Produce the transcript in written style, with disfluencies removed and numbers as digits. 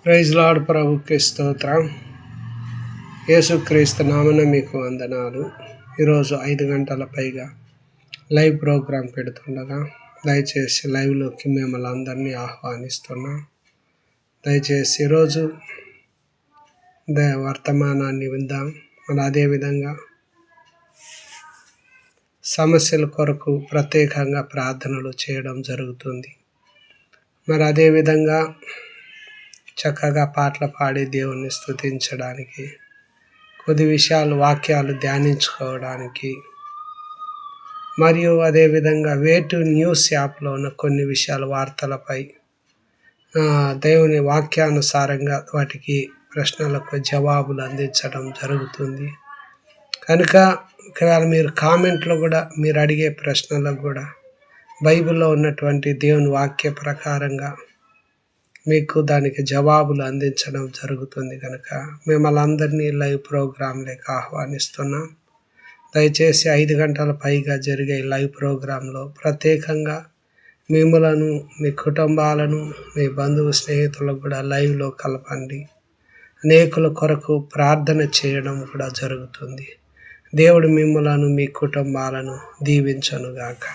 Praise lord, ప్రభుకి స్తోత్రం. యేసుక్రీస్తు నామన మీకు వందనాలు. ఈరోజు 5 గంటల పైగా లైవ్ ప్రోగ్రాం పెడుతుండగా దయచేసి లైవ్లోకి మిమ్మల్ని అందరినీ ఆహ్వానిస్తున్నాం. దయచేసి ఈరోజు వర్తమానాన్ని విందాం. మన అదేవిధంగా సమస్యల కొరకు ప్రత్యేకంగా ప్రార్థనలు చేయడం జరుగుతుంది. మరి అదేవిధంగా చక్కగా పాటలు పాడి దేవుణ్ణి స్తుతించడానికి, కొద్ది విషయాలు వాక్యాలు ధ్యానించుకోవడానికి, మరియు అదేవిధంగా వేటు న్యూస్ యాప్లో ఉన్న కొన్ని విషయాల వార్తలపై దేవుని వాక్యానుసారంగా వాటికి ప్రశ్నలకు జవాబులు అందించడం జరుగుతుంది. కనుక ఒకవేళ మీరు కామెంట్లో కూడా మీరు అడిగే ప్రశ్నలకు కూడా బైబిల్లో ఉన్నటువంటి దేవుని వాక్య ప్రకారంగా మీకు దానికి జవాబులు అందించడం జరుగుతుంది. కనుక మిమ్మల్ని అందరినీ లైవ్ ప్రోగ్రాంలోకి ఆహ్వానిస్తున్నాం. దయచేసి 5 గంటల పైగా జరిగే లైవ్ ప్రోగ్రాంలో ప్రత్యేకంగా మిమ్మలను, మీ కుటుంబాలను, మీ బంధువు స్నేహితులకు కూడా లైవ్లో కలపండి. అనేకుల కొరకు ప్రార్థన చేయడం కూడా జరుగుతుంది. దేవుడు మిమ్మలను, మీ కుటుంబాలను దీవించునుగాక.